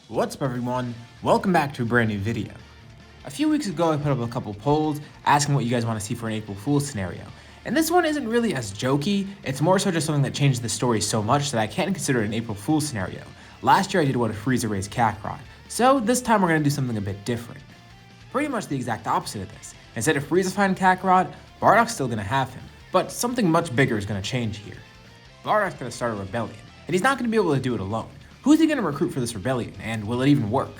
What's up everyone, welcome back to a brand new video. A few weeks ago I put up a couple polls asking what you guys want to see for an April Fool's scenario. And this one isn't really as jokey, it's more so just something that changed the story so much that I can't consider it an April Fool's scenario. Last year I did one of Frieza raised Kakarot, so this time we're going to do something a bit different. Pretty much the exact opposite of this. Instead of Frieza finding Kakarot, Bardock's still going to have him. But something much bigger is going to change here. Bardock's going to start a rebellion, and he's not going to be able to do it alone. Who's he going to recruit for this rebellion, and will it even work?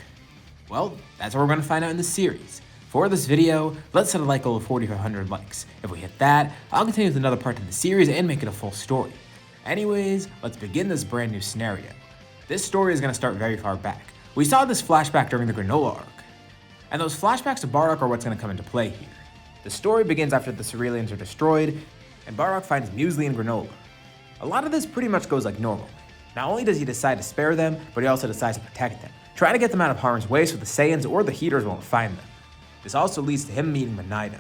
Well, that's what we're going to find out in this series. For this video, let's set a like goal of 4,500 likes. If we hit that, I'll continue with another part of the series and make it a full story. Anyways, let's begin this brand new scenario. This story is going to start very far back. We saw this flashback during the Granola arc, and those flashbacks to Bardock are what's going to come into play here. The story begins after the Cerealians are destroyed, and Bardock finds Muesli and Granola. A lot of this pretty much goes like normal. Not only does he decide to spare them, but he also decides to protect them, trying to get them out of harm's way so the Saiyans or the Heaters won't find them. This also leads to him meeting Monaido.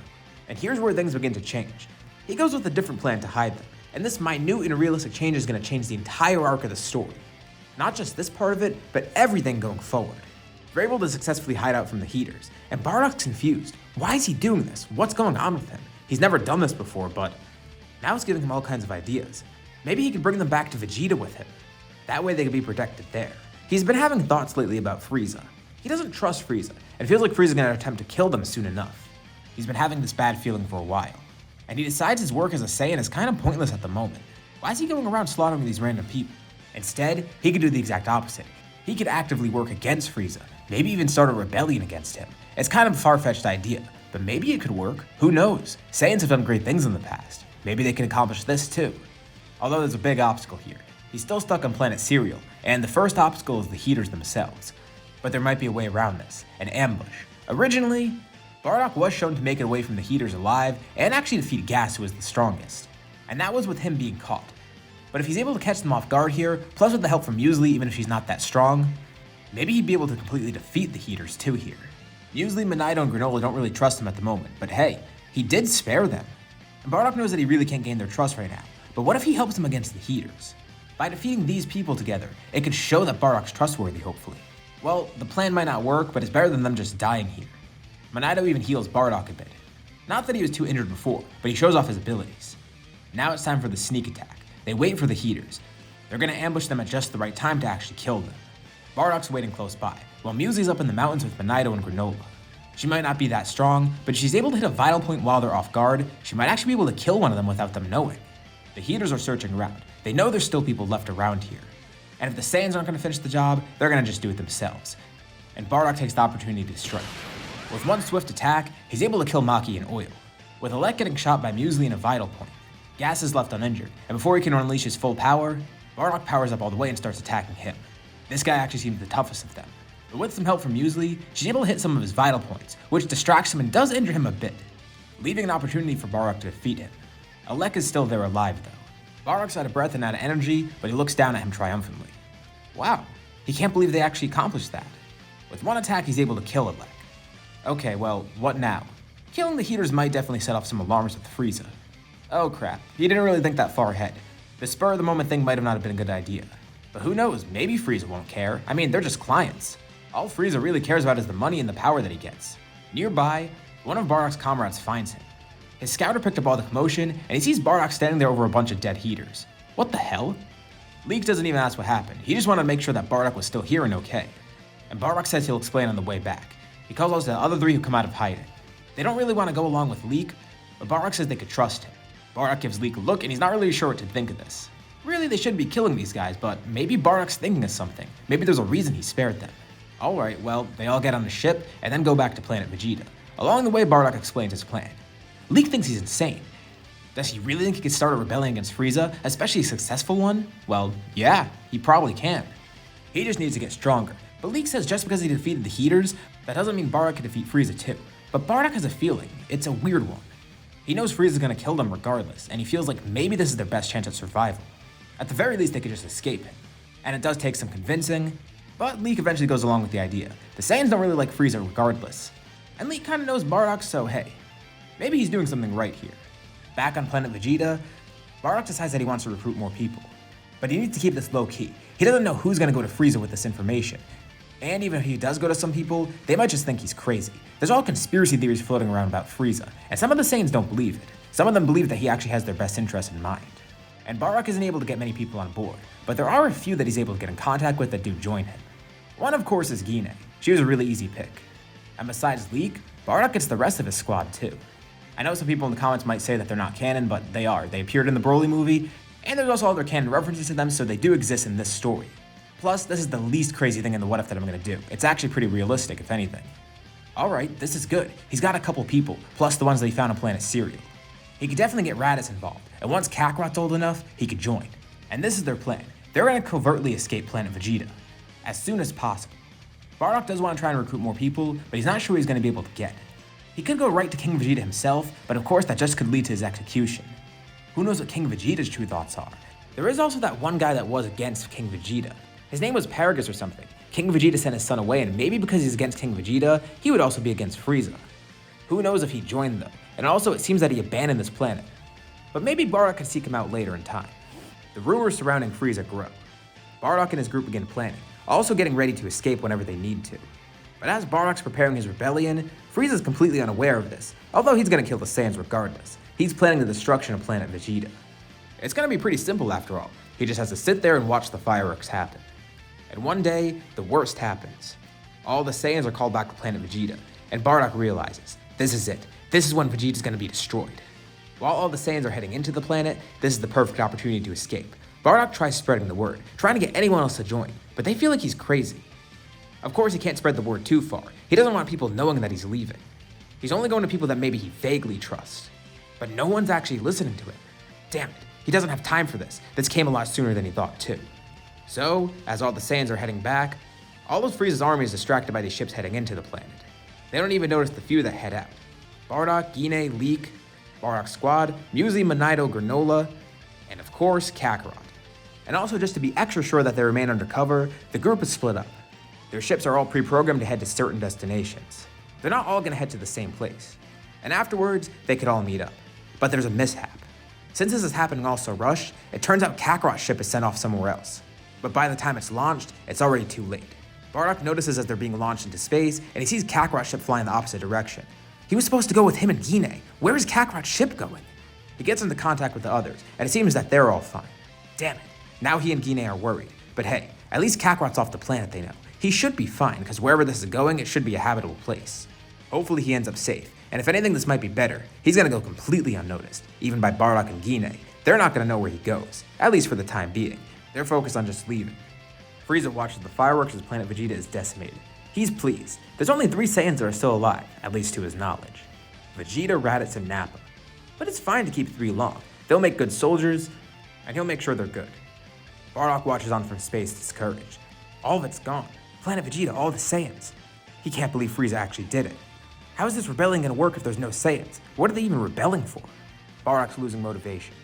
And here's where things begin to change. He goes with a different plan to hide them, and this minute and realistic change is going to change the entire arc of the story. Not just this part of it, but everything going forward. They're able to successfully hide out from the Heaters, and Bardock's confused. Why is he doing this? What's going on with him? He's never done this before, but now it's giving him all kinds of ideas. Maybe he could bring them back to Vegeta with him. That way they could be protected there. He's been having thoughts lately about Frieza. He doesn't trust Frieza, and feels like Frieza's gonna attempt to kill them soon enough. He's been having this bad feeling for a while, and he decides his work as a Saiyan is kind of pointless at the moment. Why is he going around slaughtering these random people? Instead, he could do the exact opposite. He could actively work against Frieza, maybe even start a rebellion against him. It's kind of a far-fetched idea, but maybe it could work. Who knows? Saiyans have done great things in the past. Maybe they can accomplish this too. Although there's a big obstacle here. He's still stuck on planet Cereal, and the first obstacle is the Heaters themselves. But there might be a way around this, an ambush. Originally, Bardock was shown to make it away from the Heaters alive, and actually defeat Gas, who was the strongest. And that was with him being caught. But if he's able to catch them off guard here, plus with the help from Muesli, even if she's not that strong, maybe he'd be able to completely defeat the Heaters too here. Muesli, Monaido, and Granola don't really trust him at the moment, but hey, he did spare them. And Bardock knows that he really can't gain their trust right now, but what if he helps them against the Heaters? By defeating these people together, it could show that Bardock's trustworthy, hopefully. Well, the plan might not work, but it's better than them just dying here. Monaido even heals Bardock a bit. Not that he was too injured before, but he shows off his abilities. Now it's time for the sneak attack. They wait for the Heaters. They're gonna ambush them at just the right time to actually kill them. Bardock's waiting close by, while Muesli's up in the mountains with Monaido and Granola. She might not be that strong, but if she's able to hit a vital point while they're off guard, she might actually be able to kill one of them without them knowing. The Heaters are searching around. They know there's still people left around here. And if the Saiyans aren't going to finish the job, they're going to just do it themselves. And Bardock takes the opportunity to strike. With one swift attack, he's able to kill Maki and Oil. With Elec getting shot by Muesli in a vital point, Gas is left uninjured, and before he can unleash his full power, Bardock powers up all the way and starts attacking him. This guy actually seems the toughest of them. But with some help from Muesli, she's able to hit some of his vital points, which distracts him and does injure him a bit, leaving an opportunity for Bardock to defeat him. Elec is still there alive though. Bardock's out of breath and out of energy, but he looks down at him triumphantly. Wow, he can't believe they actually accomplished that. With one attack, he's able to kill Elec. Okay, well, what now? Killing the Heaters might definitely set off some alarms with Frieza. Oh crap, he didn't really think that far ahead. The spur of the moment thing might have not been a good idea. But who knows, maybe Frieza won't care. I mean, they're just clients. All Frieza really cares about is the money and the power that he gets. Nearby, one of Bardock's comrades finds him. His scouter picked up all the commotion, and he sees Bardock standing there over a bunch of dead Heaters. What the hell? Leek doesn't even ask what happened. He just wanted to make sure that Bardock was still here and okay. And Bardock says he'll explain on the way back. He calls out the other three who come out of hiding. They don't really want to go along with Leek, but Bardock says they could trust him. Bardock gives Leek a look, and he's not really sure what to think of this. Really, they shouldn't be killing these guys, but maybe Bardock's thinking of something. Maybe there's a reason he spared them. Alright, well, they all get on the ship, and then go back to planet Vegeta. Along the way, Bardock explains his plan. Leek thinks he's insane. Does he really think he could start a rebellion against Frieza, especially a successful one? Well, yeah, he probably can. He just needs to get stronger. But Leek says just because he defeated the Heaters, that doesn't mean Bardock can defeat Frieza too. But Bardock has a feeling. It's a weird one. He knows Frieza's gonna kill them regardless, and he feels like maybe this is their best chance at survival. At the very least, they could just escape him. And it does take some convincing, but Leek eventually goes along with the idea. The Saiyans don't really like Frieza regardless. And Leek kinda knows Bardock, so hey, maybe he's doing something right here. Back on planet Vegeta, Bardock decides that he wants to recruit more people. But he needs to keep this low key. He doesn't know who's gonna go to Frieza with this information. And even if he does go to some people, they might just think he's crazy. There's all conspiracy theories floating around about Frieza, and some of the Saiyans don't believe it. Some of them believe that he actually has their best interest in mind. And Bardock isn't able to get many people on board, but there are a few that he's able to get in contact with that do join him. One, of course, is Gine. She was a really easy pick. And besides Leek, Bardock gets the rest of his squad too. I know some people in the comments might say that they're not canon, but they are. They appeared in the Broly movie, and there's also other canon references to them, so they do exist in this story. Plus, this is the least crazy thing in the What If that I'm gonna do. It's actually pretty realistic, if anything. Alright, this is good. He's got a couple people, plus the ones that he found on Planet Cereal. He could definitely get Raditz involved, and once Kakarot's old enough, he could join. And this is their plan. They're gonna covertly escape Planet Vegeta, as soon as possible. Bardock does want to try and recruit more people, but he's not sure he's gonna be able to get it. He could go right to King Vegeta himself, but of course that just could lead to his execution. Who knows what King Vegeta's true thoughts are? There is also that one guy that was against King Vegeta. His name was Paragus or something. King Vegeta sent his son away, and maybe because he's against King Vegeta, he would also be against Frieza. Who knows if he joined though, and also it seems that he abandoned this planet. But maybe Bardock could seek him out later in time. The rumors surrounding Frieza grow. Bardock and his group begin planning, also getting ready to escape whenever they need to. But as Bardock's preparing his rebellion, Frieza's completely unaware of this, although he's gonna kill the Saiyans regardless. He's planning the destruction of Planet Vegeta. It's gonna be pretty simple after all. He just has to sit there and watch the fireworks happen. And one day, the worst happens. All the Saiyans are called back to Planet Vegeta, and Bardock realizes, this is it. This is when Vegeta's gonna be destroyed. While all the Saiyans are heading into the planet, this is the perfect opportunity to escape. Bardock tries spreading the word, trying to get anyone else to join, but they feel like he's crazy. Of course, he can't spread the word too far. He doesn't want people knowing that he's leaving. He's only going to people that maybe he vaguely trusts. But no one's actually listening to him. Damn it, he doesn't have time for this. This came a lot sooner than he thought too. So, as all the Saiyans are heading back, all of Frieza's army is distracted by these ships heading into the planet. They don't even notice the few that head out. Bardock, Gine, Leek, Bardock's squad, Musli, Monito, Granola, and of course, Kakarot. And also just to be extra sure that they remain undercover, the group is split up. Their ships are all pre-programmed to head to certain destinations. They're not all gonna head to the same place. And afterwards, they could all meet up. But there's a mishap. Since this is happening all so rushed, it turns out Kakarot's ship is sent off somewhere else. But by the time it's launched, it's already too late. Bardock notices as they're being launched into space, and he sees Kakarot's ship fly in the opposite direction. He was supposed to go with him and Gine. Where is Kakarot's ship going? He gets into contact with the others, and it seems that they're all fine. Damn it, now he and Gine are worried. But hey, at least Kakarot's off the planet they know. He should be fine, because wherever this is going, it should be a habitable place. Hopefully he ends up safe, and if anything this might be better, he's gonna go completely unnoticed, even by Bardock and Gine. They're not gonna know where he goes, at least for the time being. They're focused on just leaving. Frieza watches the fireworks as Planet Vegeta is decimated. He's pleased. There's only 3 Saiyans that are still alive, at least to his knowledge. Vegeta, Raditz, and Nappa. But it's fine to keep 3 along. They'll make good soldiers, and he'll make sure they're good. Bardock watches on from space discouraged. All of it's gone. Planet Vegeta, all the Saiyans. He can't believe Frieza actually did it. How is this rebellion gonna work if there's no Saiyans? What are they even rebelling for? Bardock's losing motivation.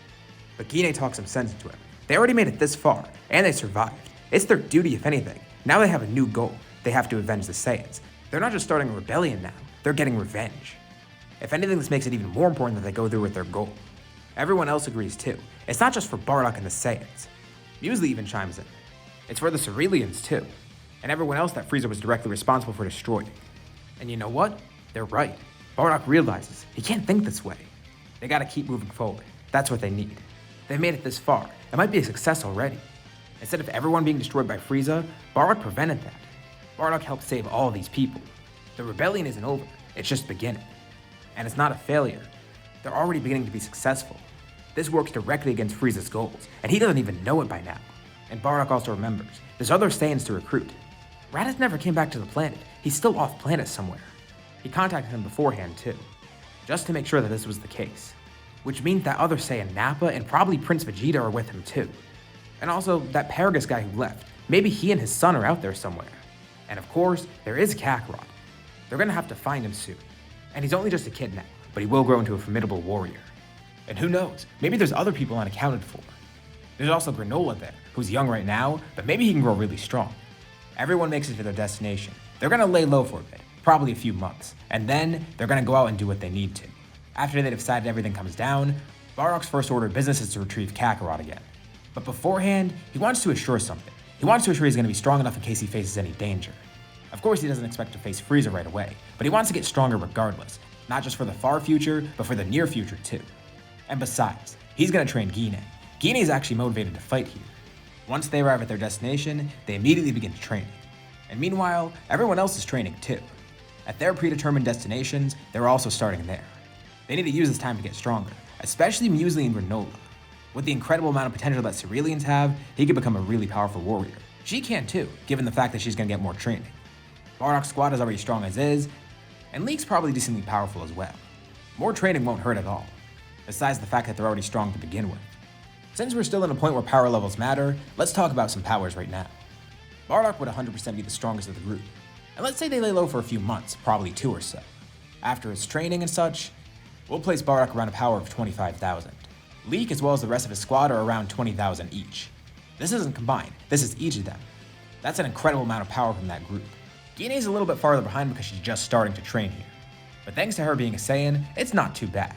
But Gine talks some sense into him. They already made it this far, and they survived. It's their duty, if anything. Now they have a new goal. They have to avenge the Saiyans. They're not just starting a rebellion now, they're getting revenge. If anything, this makes it even more important that they go through with their goal. Everyone else agrees too. It's not just for Bardock and the Saiyans. Musli even chimes in. It's for the Cerealians too, and everyone else that Frieza was directly responsible for destroying. And you know what? They're right. Bardock realizes he can't think this way. They gotta keep moving forward. That's what they need. They've made it this far. It might be a success already. Instead of everyone being destroyed by Frieza, Bardock prevented that. Bardock helped save all these people. The rebellion isn't over, it's just beginning. And it's not a failure. They're already beginning to be successful. This works directly against Frieza's goals, and he doesn't even know it by now. And Bardock also remembers, there's other Saiyans to recruit. Raditz never came back to the planet. He's still off planet somewhere. He contacted him beforehand too, just to make sure that this was the case. Which means that other Saiyan Nappa and probably Prince Vegeta are with him too. And also that Paragus guy who left, maybe he and his son are out there somewhere. And of course, there is Kakarot. They're gonna have to find him soon. And he's only just a kid now, but he will grow into a formidable warrior. And who knows, maybe there's other people unaccounted for. There's also Granola there, who's young right now, but maybe he can grow really strong. Everyone makes it to their destination. They're gonna lay low for a bit, probably a few months, and then they're gonna go out and do what they need to. After they've decided everything comes down, Bardock's first order of business is to retrieve Kakarot again. But beforehand, he wants to assure something. He wants to assure he's gonna be strong enough in case he faces any danger. Of course, he doesn't expect to face Frieza right away, but he wants to get stronger regardless, not just for the far future, but for the near future too. And besides, he's gonna train Gine. Gine is actually motivated to fight here. Once they arrive at their destination, they immediately begin training. And meanwhile, everyone else is training too. At their predetermined destinations, they're also starting there. They need to use this time to get stronger, especially Muesli and Granola. With the incredible amount of potential that Cerealians have, he could become a really powerful warrior. She can too, given the fact that she's gonna get more training. Bardock's squad is already strong as is, and Leek's probably decently powerful as well. More training won't hurt at all, besides the fact that they're already strong to begin with. Since we're still in a point where power levels matter, let's talk about some powers right now. Bardock would 100% be the strongest of the group, and let's say they lay low for a few months, probably 2 or so. After his training and such, we'll place Bardock around a power of 25,000. Leek as well as the rest of his squad are around 20,000 each. This isn't combined, this is each of them. That's an incredible amount of power from that group. Gine's a little bit farther behind because she's just starting to train here. But thanks to her being a Saiyan, it's not too bad.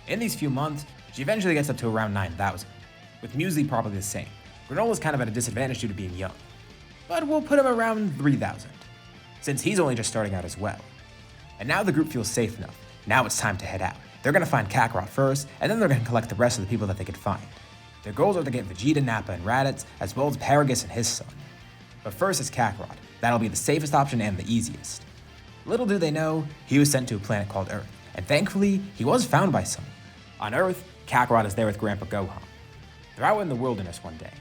In these few months, she eventually gets up to around 9,000, with Muesli probably the same. Granola's kind of at a disadvantage due to being young, but we'll put him around 3,000, since he's only just starting out as well. And now the group feels safe enough. Now it's time to head out. They're gonna find Kakarot first, and then they're gonna collect the rest of the people that they could find. Their goals are to get Vegeta, Nappa, and Raditz, as well as Paragus and his son. But first is Kakarot. That'll be the safest option and the easiest. Little do they know, he was sent to a planet called Earth, and thankfully, he was found by someone. On Earth, Kakarot is there with Grandpa Gohan. They're out in the wilderness one day.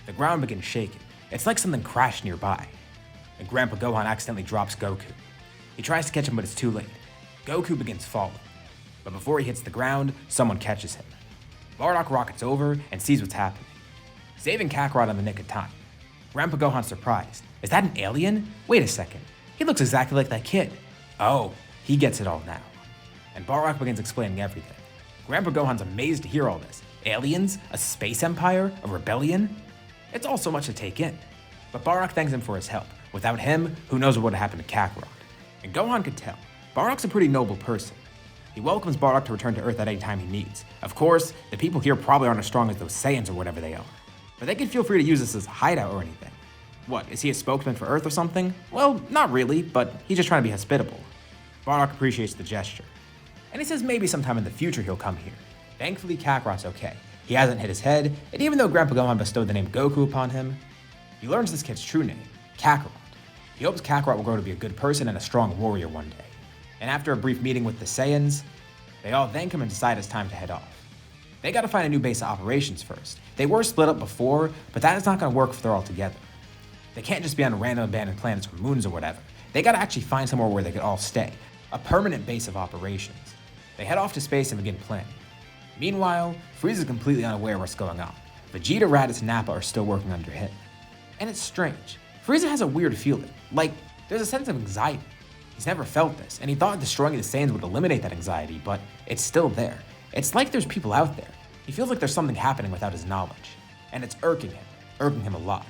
The ground begins shaking. It's like something crashed nearby. And Grandpa Gohan accidentally drops Goku. He tries to catch him, but it's too late. Goku begins falling. But before he hits the ground, someone catches him. Bardock rockets over and sees what's happening, saving Kakarot in the nick of time. Grandpa Gohan's surprised. Is that an alien? Wait a second. He looks exactly like that kid. Oh, he gets it all now. And Bardock begins explaining everything. Grandpa Gohan's amazed to hear all this. Aliens? A space empire? A rebellion? It's all so much to take in. But Bardock thanks him for his help. Without him, who knows what would have happened to Kakarot. And Gohan could tell. Bardock's a pretty noble person. He welcomes Bardock to return to Earth at any time he needs. Of course, the people here probably aren't as strong as those Saiyans or whatever they are. But they can feel free to use this as a hideout or anything. What, is he a spokesman for Earth or something? Well, not really, but he's just trying to be hospitable. Bardock appreciates the gesture. And he says maybe sometime in the future he'll come here. Thankfully, Kakarot's okay. He hasn't hit his head, and even though Grandpa Gohan bestowed the name Goku upon him, he learns this kid's true name, Kakarot. He hopes Kakarot will grow to be a good person and a strong warrior one day. And after a brief meeting with the Saiyans, they all thank him and decide it's time to head off. They gotta find a new base of operations first. They were split up before, but that is not gonna work if they're all together. They can't just be on random abandoned planets or moons or whatever. They gotta actually find somewhere where they could all stay, a permanent base of operations. They head off to space and begin planning. Meanwhile, Frieza is completely unaware of what's going on. Vegeta, Raditz, and Nappa are still working under him. And it's strange. Frieza has a weird feeling, like there's a sense of anxiety. He's never felt this, and he thought destroying the Saiyans would eliminate that anxiety, but it's still there. It's like there's people out there. He feels like there's something happening without his knowledge, and it's irking him a lot.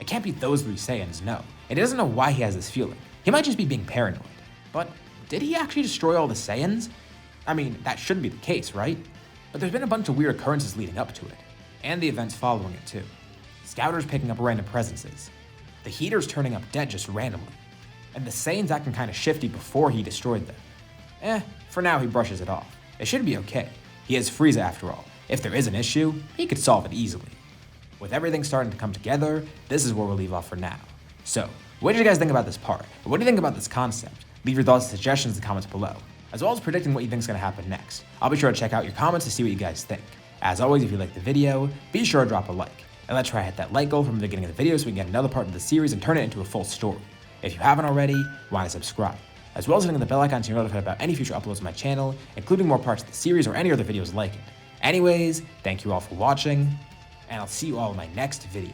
It can't be those 3 Saiyans, no, and he doesn't know why he has this feeling. He might just be being paranoid. But did he actually destroy all the Saiyans? I mean, that shouldn't be the case, right? But there's been a bunch of weird occurrences leading up to it, and the events following it too. Scouters picking up random presences, the Heaters turning up dead just randomly, and the Saiyans acting kinda shifty before he destroyed them. For now he brushes it off. It should be okay. He has Frieza after all. If there is an issue, he could solve it easily. With everything starting to come together, this is where we'll leave off for now. So, what did you guys think about this part? What do you think about this concept? Leave your thoughts and suggestions in the comments below, as well as predicting what you think is going to happen next. I'll be sure to check out your comments to see what you guys think. As always, if you liked the video, be sure to drop a like. And let's try to hit that like goal from the beginning of the video so we can get another part of the series and turn it into a full story. If you haven't already, why not subscribe? As well as hitting the bell icon so you're notified about any future uploads on my channel, including more parts of the series or any other videos like it. Anyways, thank you all for watching, and I'll see you all in my next video.